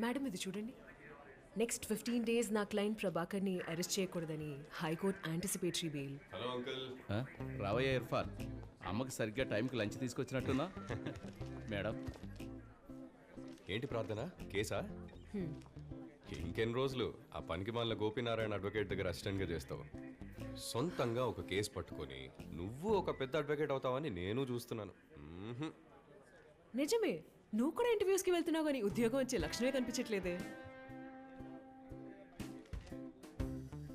Madam ఇది చూడండి. Next 15 days నా క్లయింట్ ప్రభాకర్ని అరెస్ట్ చేయకూడదని high court anticipatory bail. Hello uncle. రావయ్య ఇర్ఫాన్, అమ్మకి సరిగ్గా టైంకి లంచ్ తీసుకొచ్చినట్టున్నా. మేడం ఏంటి ప్రార్థన, కేసా? ఇంకెన్ని రోజులు ఆ పనికి మాలిన గోపీనారాయణ అడ్వకేట్ దగ్గర అసిస్టెంట్గా చేస్తావు? సొంతంగా ఒక కేసు పట్టుకొని నువ్వు ఒక పెద్ద అడ్వకేట్ అవుతావని నేను చూస్తున్నాను. నిజమే, నువ్వు కూడా ఇంటర్వ్యూస్కి వెళ్తున్నావు కానీ ఉద్యోగం వచ్చే లక్షణమే కనిపించట్లేదే.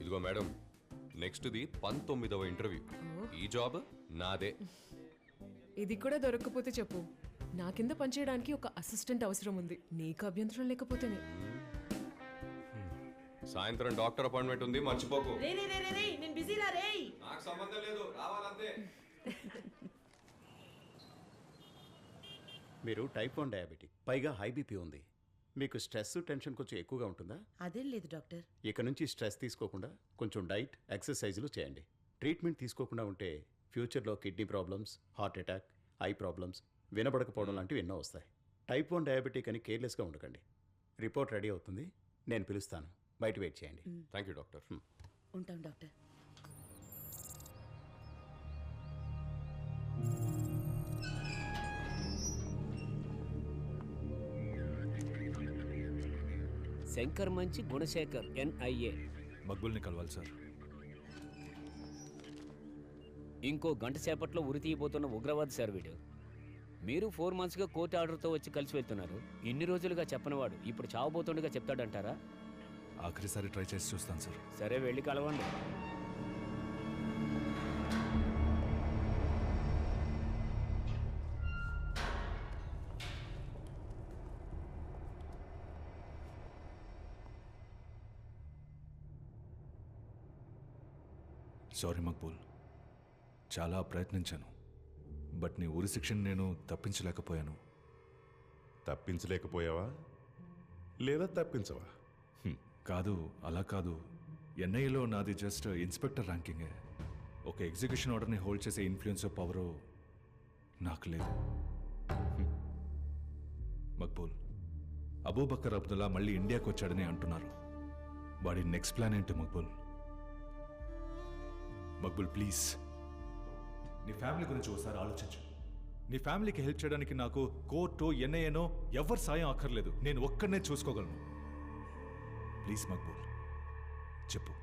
ఇదిగో మేడం, నెక్స్ట్ది 19వ ఇంటర్వ్యూ. ఈ జాబ్ నాదే. ఇది కూడా దొరకకపోతే చెప్పు, నా కింద పనిచేయడానికి ఒక అసిస్టెంట్ అవసరం ఉంది. నీకు అభ్యంతరం లేకపోతేనే. సాయంత్రం డాక్టర్ అపాయింట్మెంట్ ఉంది, మర్చిపోకు. నేను బిజీలా రే. నాకు సంబంధం లేదు, రావాలంతే. మీరు టైప్ 1 డయాబెటిక్, పైగా హై బీపీ ఉంది. మీకు స్ట్రెస్ టెన్షన్ కొంచెం ఎక్కువగా ఉంటుందా? అదేం లేదు డాక్టర్. ఇక నుంచి స్ట్రెస్ తీసుకోకుండా కొంచెం డైట్ ఎక్సర్సైజులు చేయండి. ట్రీట్మెంట్ తీసుకోకుండా ఉంటే ఫ్యూచర్లో kidney problems, heart attack, eye problems, వినబడకపోవడం లాంటివి ఎన్నో వస్తాయి. టైప్ 1 డయాబెటిక్ అని కేర్లెస్గా ఉండకండి. రిపోర్ట్ రెడీ అవుతుంది, నేను పిలుస్తాను, బయట వెయిట్ చేయండి. Thank you doctor. ఉంటాం డాక్టర్. శంకర్ మంచి గుణశేఖర్ NIA. మక్బుల్ని కలవాలి సార్. ఇంకో గంట సేపట్లో ఉరి తీయబోతున్న ఉగ్రవాది సార్ వీడు. మీరు 4 monthsగా కోర్టు ఆర్డర్తో వచ్చి కలిసి వెళ్తున్నారు. ఇన్ని రోజులుగా చెప్పనివాడు ఇప్పుడు చావబోతుండగా చెప్తాడంటారా? ఆఖరిసారి ట్రై చేసి చూస్తాను సార్. సరే వెళ్ళి కలవండి. సారీ మక్బూల్, చాలా ప్రయత్నించాను, బట్ నీ ఉరి శిక్షను నేను తప్పించలేకపోయాను. తప్పించలేకపోయావా లేదా తప్పించవా? కాదు, అలా కాదు. NIAలో నాది జస్ట్ ఇన్స్పెక్టర్ ర్యాంకింగే. ఒక ఎగ్జిక్యూషన్ ఆర్డర్ని హోల్డ్ చేసే ఇన్ఫ్లుయెన్స్ పవరు నాకు లేదు. మక్బూల్, అబూబకర్ అబ్దుల్లా మళ్ళీ ఇండియాకి వచ్చాడని అంటున్నారు. వాడి నెక్స్ట్ ప్లాన్ ఏంటి మక్బూల్? మక్బుల్ ప్లీజ్, నీ ఫ్యామిలీ గురించి ఒకసారి ఆలోచించు. నీ ఫ్యామిలీకి హెల్ప్ చేయడానికి నాకు కోర్టు, NIAనో ఎవరి సాయం అక్కర్లేదు. నేను ఒక్కడనే చూసుకోగలను. ప్లీజ్ మక్బుల్ చెప్పు,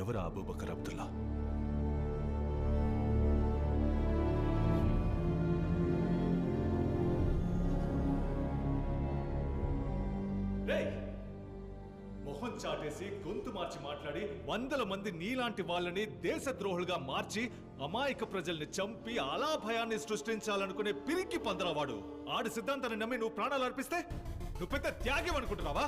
ఎవరు అబూబకర్ అబ్దుల్లా? మొహం చాటేసి గొంతు మార్చి మాట్లాడి 100 మంది నీలాంటి వాళ్ళని దేశద్రోహులుగా మార్చి అమాయక ప్రజల్ని చంపి అలా భయాన్ని సృష్టించాలనుకునే పిరికి పందరవాడు. ఆడి సిద్ధాంతాన్ని నమ్మి నువ్వు ప్రాణాలు అర్పిస్తే నువ్వు పెద్ద త్యాగం అనుకుంటున్నావా?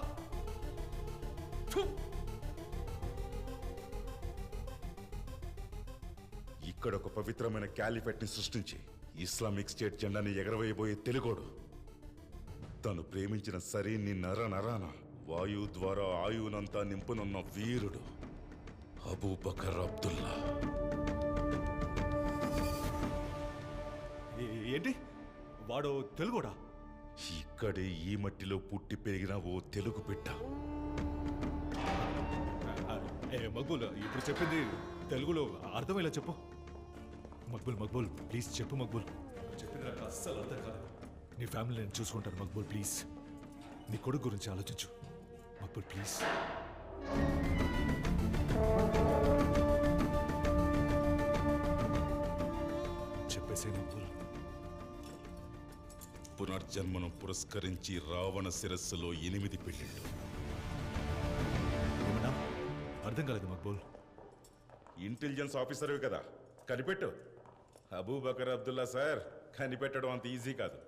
ఇక్కడ ఒక పవిత్రమైన క్యాలిఫెట్ ని సృష్టించి ఇస్లామిక్ స్టేట్ జెండాని ఎగరవేయబోయే తెలుగోడు, తను ప్రేమించిన సరీని నర నరాన వాయు ద్వారా ఆయువునంతా నింపునున్న వీరుడు అబూబకర్ అబ్దుల్లా. ఏంటి వాడు తెలుగోడా? ఇక్కడే ఈ మట్టిలో పుట్టి పెరిగిన ఓ తెలుగు బిడ్డ. మక్బూల్, ఇప్పుడు చెప్పింది తెలుగులో అర్థమయ్యేలా చెప్పు. మక్బూల్ ప్లీజ్ చెప్పు. మక్బూల్ చెప్పింది నాకు అస్సలు అర్థం కాదు. నీ ఫ్యామిలీ నేను చూసుకుంటాను మక్బూల్. ప్లీజ్ నీ కొడుకు గురించి ఆలోచించు మక్బూల్ ప్లీజ్. చెప్పేసే మక్బూల్. పునర్జన్మను పురస్కరించి రావణ శిరస్సులో 8 పెళ్ళిళ్ళు. అర్థం కాలేదు మక్బూల్. ఇంటెలిజెన్స్ ఆఫీసర్వి కదా, కనిపెట్టు. అబూబకర్ అబ్దుల్లా సార్ కనిపెట్టడం అంత ఈజీ కాదు.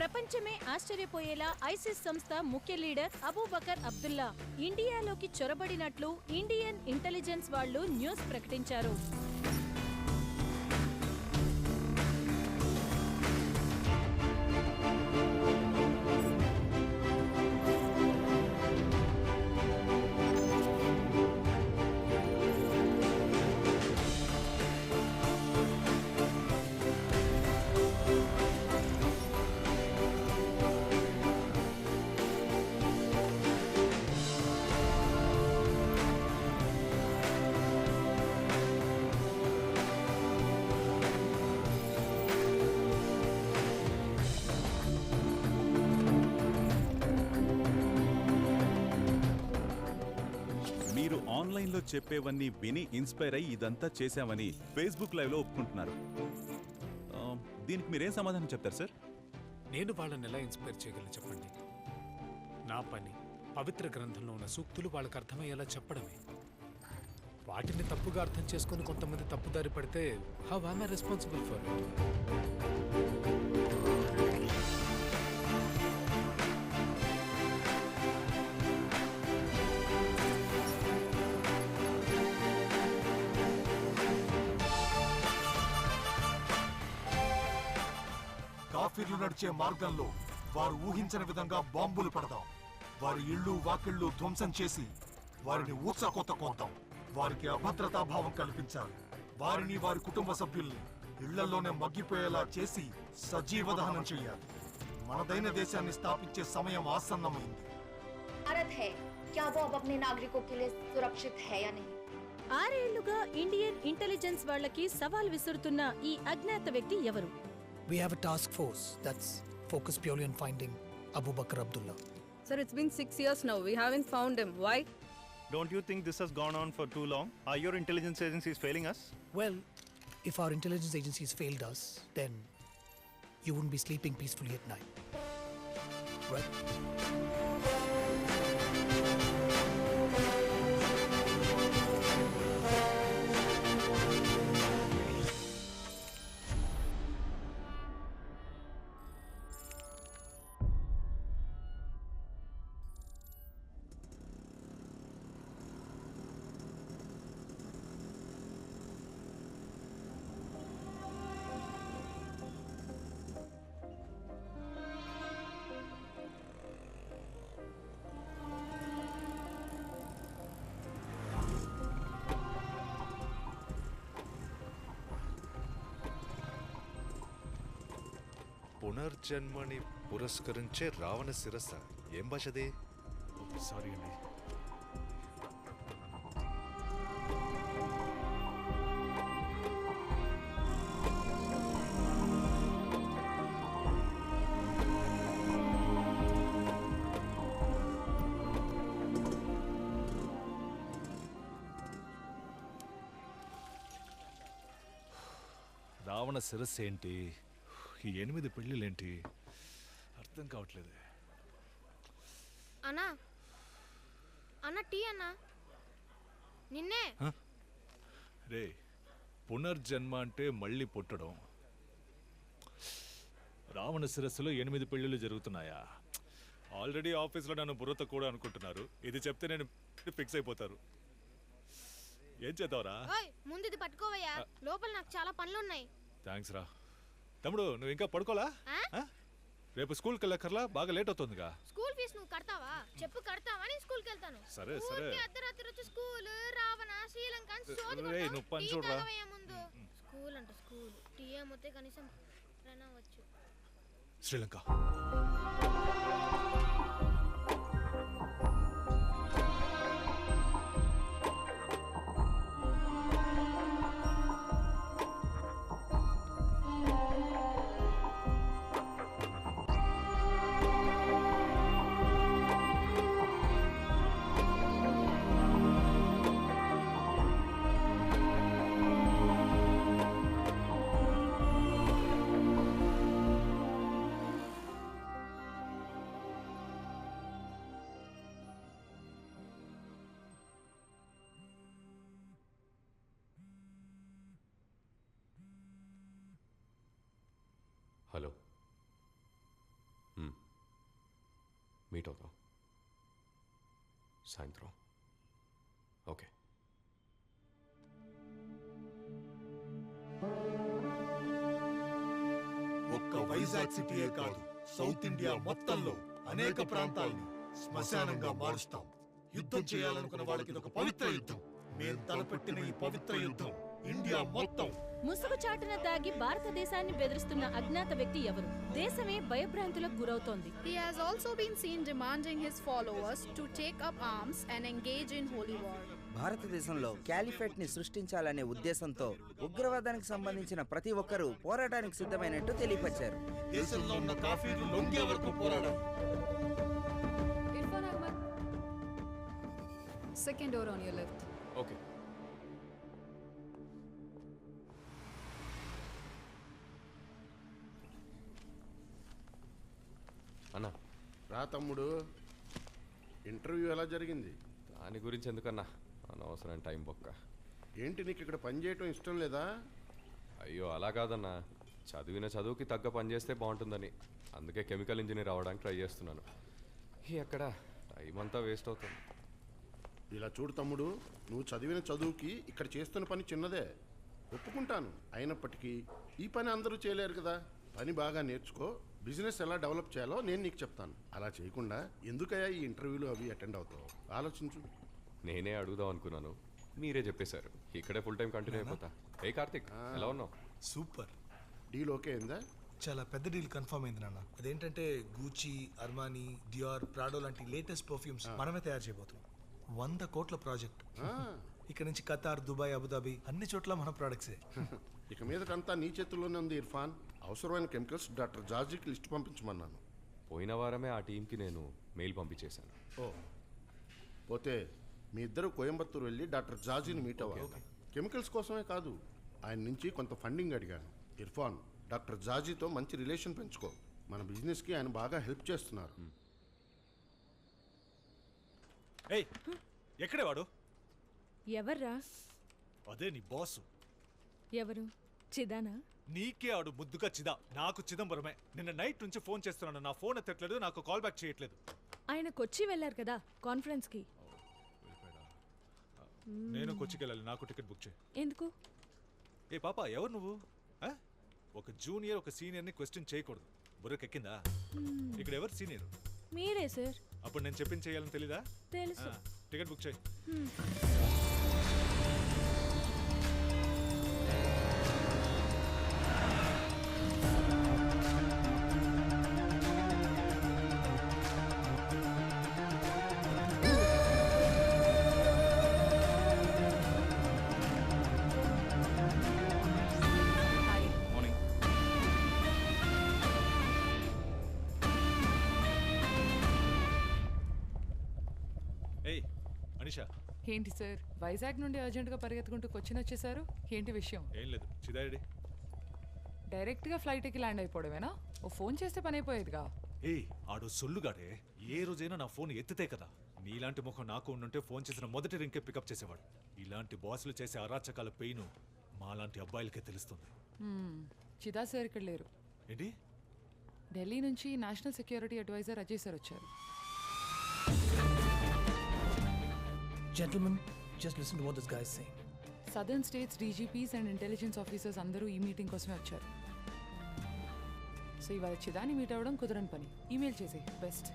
ప్రపంచమే ఆశ్చర్యపోయేలా ఐసిస్ సంస్థ ముఖ్య లీడర్ అబూబకర్ అబ్దుల్లా ఇండియాలోకి చొరబడినట్లు ఇండియన్ ఇంటెలిజెన్స్ వాళ్ళు న్యూస్ ప్రకటించారు. ఆన్లైన్లో చెప్పేవన్నీ విని ఇన్స్పైర్ అయ్యి ఇదంతా చేశామని ఫేస్బుక్ లైవ్లో ఒప్పుకుంటున్నారు. దీనికి మీరేం సమాధానం చెప్తారు సార్? నేను వాళ్ళని ఎలా ఇన్స్పైర్ చేయగలను చెప్పండి? నా పని పవిత్ర గ్రంథంలో ఉన్న సూక్తులు వాళ్ళకి అర్థమయ్యేలా చెప్పడమే. వాటిని తప్పుగా అర్థం చేసుకుని కొంతమంది తప్పుదారి పడితే how am I responsible for it? కాఫీర్లు నడిచే మార్గంలో వారు ఊహించని విధంగా బాంబులు పెడదాం. వారి ఇళ్ళు వాకిళ్ళు ధ్వంసం చేసి వారిని ఊచకోత కోద్దాం. వారికి అభద్రతా భావం కల్పించాలి. వారిని వారి కుటుంబ సభ్యుల్ని ఇళ్లలోనే మగ్గిపోయేలా చేసి సజీవ దహనం చేయాలి. మనదైన దేశాన్ని స్థాపించే సమయం ఆసన్నమైంది. भारत है क्या वो अब अपने नागरिकों के लिए सुरक्षित है या नहीं? 6 ఏళ్లుగా ఇండియన్ ఇంటెలిజెన్స్ వాళ్ళకి సవాల్ విసురుతున్న ఈ అజ్ఞాత వ్యక్తి ఎవరు? We have a task force that's focused purely on finding Abu Bakr Abdullah. Sir, it's been 6 years now. We haven't found him. Why? Don't you think this has gone on for too long? Are your intelligence agencies failing us? Well, if our intelligence agencies failed us, then you wouldn't be sleeping peacefully at night. Right? పునర్జన్మని పురస్కరించే Ravana శిరస్స. ఏం భాషది? Sorry అండి. రావణ శిరస్సు ఏంటి? ఈ 8 పెళ్ళిళ్ళేంటి? అర్థం కావట్లేదు. అన్నా అన్న tea అన్నా నిన్నే. రే, పునర్జన్మ అంటే మళ్ళీ పుట్టడం. రావణ శిరస్సులో 8 పెళ్ళిళ్ళు జరుగుతున్నాయా? ఆల్రెడీ ఆఫీస్లో నన్ను బుర్రతో కూడా అనుకుంటున్నారు. ఇది చెప్తే నేను ఫిక్స్ అయిపోతారు. ఏం చేద్దావరా? ముందు ఇది పట్టుకోవయ్యా, లోపల నాకు చాలా పనులున్నాయి. థ్యాంక్స్ రా. తమ్ముడు, నువ్వు ఇంకా పడుకోలా? రేపు స్కూల్కి వెళ్ళక్కర్లా? బాగా లేట్ అవుతుందిగా. స్కూల్ ఫీజు నువ్వు కడతావా? చెప్పు కడతావా? నేను స్కూల్కి వెళ్తాను. సరే సరే. అర్ధరాత్రి వచ్చి స్కూల్ రావణ శ్రీలంక నువ్వు పని చూడరా. ముందు స్కూల్ అంటే స్కూల్ టీ ఏమొస్తే కనీసం వచ్చు. శ్రీలంక హలో. మీట్ అవుతాం సాయంత్రం. ఓకే. ఒక్క వైజాగ్ సిటీయే కాదు, సౌత్ ఇండియా మొత్తంలో అనేక ప్రాంతాల్ని శ్మశానంగా మారుస్తాం. యుద్ధం చేయాలనుకున్న వాళ్ళకి ఒక పవిత్ర యుద్ధం. మేం తలపెట్టిన ఈ పవిత్ర యుద్ధం ఇండియా మొత్తం. ముసుగు చాటున దాగి భారతదేశాన్ని బెదిరిస్తున్న అజ్ఞాత వ్యక్తి ఎవరు? దేశమే భయభ్రాంతులకు గురవుతోంది. He has also been seen demanding his followers to take up arms and engage in holy war. భారతదేశంలో క్యాలిఫేట్ ని సృష్టించాలనే ఉద్దేశంతో ఉగ్రవాదానికి సంబంధించిన ప్రతి ఒక్కరూ పోరాటానికి సిద్ధమైనట్టు తెలియపరిచారు. దేశంలో ఉన్న కాఫీలు లొంగే వరకు పోరాడాలి. Second door on your left. Okay. అన్నా రా తమ్ముడు, ఇంటర్వ్యూ ఎలా జరిగింది? దాని గురించి ఎందుకన్నా, అనవసరం టైం బొక్క. ఏంటి నీకు ఇక్కడ పని చేయటం ఇష్టం లేదా? అయ్యో అలా కాదన్నా, చదివిన చదువుకి తగ్గ పని చేస్తే బాగుంటుందని, అందుకే కెమికల్ ఇంజనీర్ అవ్వడానికి ట్రై చేస్తున్నాను. ఎక్కడ టైం అంతా వేస్ట్ అవుతుంది. ఇలా చూడు తమ్ముడు, నువ్వు చదివిన చదువుకి ఇక్కడ చేస్తున్న పని చిన్నదే, ఒప్పుకుంటాను. అయినప్పటికీ ఈ పని అందరూ చేయలేరు కదా. పని బాగా నేర్చుకో, బిజినెస్ ఎలా డెవలప్ చేయాలో నేను నీకు చెప్తాను. అలా చేయకుండా ఎందుకయ్యా ఈ ఇంటర్వ్యూలు అవి అటెండ్ అవుతావు? ఆలోచించు. నేనే అడుగుదాం అనుకున్నాను, మీరే చెప్పేశారు. ఇక్కడే ఫుల్ టైం కంటిన్యూ అయిపోతా. ఏ కార్తిక్, ఎలా ఉన్నావు? సూపర్. డీల్ ఓకే అయిందా? చాలా పెద్ద డీల్ కన్ఫర్మ్ అయింది నాన్న. అదేంటంటే గూచీ, అర్మానీ, డియోర్, ప్రాడో లాంటి లేటెస్ట్ పర్ఫ్యూమ్స్ మనమే తయారు చేయబోతున్నాం. 100 కోట్ల ప్రాజెక్ట్. ఇక్కడ నుంచి ఖతార్, దుబాయ్, అబుదాబి అన్ని చోట్ల మన ప్రోడక్ట్సే. ఇక మీదటంతా నీ చేతుల్లోనే ఉంది ఇర్ఫాన్. అవసరమైన కెమికల్స్ డాక్టర్ జార్జీకి లిస్ట్ పంపించమన్నాను. పోయిన వారమే ఆ టీంకి నేను మెయిల్ పంపించేశాను. ఓ, పోతే మీ ఇద్దరు కోయంబత్తూరు వెళ్ళి డాక్టర్ జార్జీని మీట్ అవ్వాలి. కెమికల్స్ కోసమే కాదు, ఆయన నుంచి కొంత ఫండింగ్ అడిగాను. ఇర్ఫాన్, డాక్టర్ జార్జీతో మంచి రిలేషన్ పెంచుకో. మన బిజినెస్కి ఆయన బాగా హెల్ప్ చేస్తున్నారు. ఏయ్, ఎక్కడే వాడు? ఎవర్రా? అదే నీ బాసు. ఎవరు? చిదానా? నీకే ఆడు ముద్దుగా చిదా, నాకు చిదంబరమే. నిన్న నైట్ నుంచి ఫోన్ చేస్తున్నాను, నా ఫోన్ ఎత్తట్లేదు, నాకు కాల్ బ్యాక్ చేయట్లేదు. ఆయన కొచ్చి వెళ్ళారు కదా కాన్ఫరెన్స్కి. నేను కొచ్చికి వెళ్ళాలి, నాకు టికెట్ బుక్ చేయి. ఎందుకు? ఏ పాప, ఎవరు నువ్వు? ఒక జూనియర్ ఒక సీనియర్ని క్వశ్చన్ చేయకూడదు. బుర్రకెక్కిందా? ఇక్కడ ఎవరు సీనియర్? మీరే సార్. అప్పుడు నేను చెప్పింది చేయాలని తెలీదా? తెలుసు. టికెట్ బుక్ చేయి. ఏంటి సార్, వైజాగ్ నుండి అర్జెంట్గా పరిగెత్తుకుంటూ కొచ్చిన్ వచ్చేసారు? ఏంటి విషయం? ఏం లేదు, చిదాడి డైరెక్ట్గా ఫ్లైట్ ఎక్కి ల్యాండ్ అయిపోవడమేనా? ఓ ఫోన్ చేస్తే పని అయిపోయేదిగా. ఏయ్, ఆడు సొల్లుగాడే. ఏ రోజైనా నా ఫోన్ ఎత్తితే కదా. నీలాంటి ముఖం నాకు ఉండుంటే ఫోన్ చేసిన మొదటి రింకే పికప్ చేసేవాడు. ఇలాంటి బాసులు చేసే అరాచకాల పెయిన్ మాలాంటి అబ్బాయిలకే తెలుస్తుంది. చిదా సార్ ఇక్కడ లేరు. ఏంటి? ఢిల్లీ నుంచి national security adviser Ajay sir వచ్చారు. Gentlemen, just listen to what this guy is saying. Southern states DGP's and intelligence officers అందరూ ఈ మీటింగ్ కోసమే వచ్చారు. సో ఇవాళ చిదాని మీట్ అవ్వడం కుదరని పని. ఈమెయిల్ చేసి best.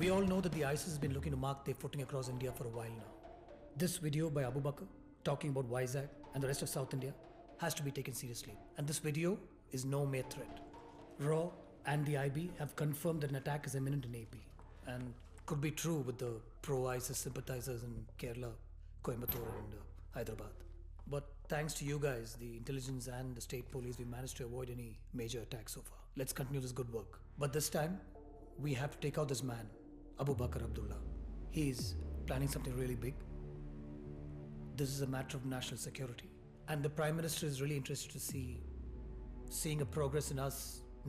We all know that the ISIS has been looking to mark their footing across India for a while now. This video by Abu Bakr talking about Vizag and the rest of South India has to be taken seriously. And this video is no mere threat. RAW and the IB have confirmed that an attack is imminent in AP. And could be true with the pro-ISIS sympathizers in Kerala, Coimbatore and Hyderabad. But thanks to you guys, the intelligence and the state police, we managed to avoid any major attacks so far. Let's continue this good work. But this time, we have to take out this man, Abu Bakr Abdullah. He's planning something really big. This is a matter of national security. And the Prime Minister is really interested to seeing a progress in us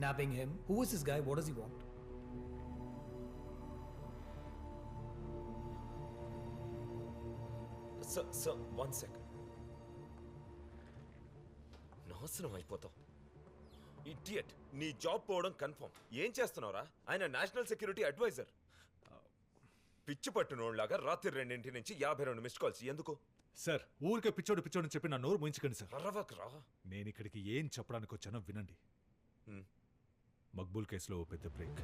nabbing him. Who is this guy? What does he want? Sir 1 second. నాశనం అయిపోతావు idiot. నీ job పోవడం confirm. ఏం చేస్తున్నావురా? ఆయన national security advisor. పిచ్చి పట్టునోళ్ళలాగా రాత్రి 2 నుంచి 52 మిస్డ్ కాల్స్ ఎందుకు? సార్, ఊరికే పిచ్చోడు పిచ్చోడు చెప్పి నా నోరు ముంచుకండి సార్. అరవకరా. నేను ఇక్కడికి ఏం చెప్పడానికి వచ్చానో వినండి. మక్బూల్ కేసులో పెద్ద బ్రేక్.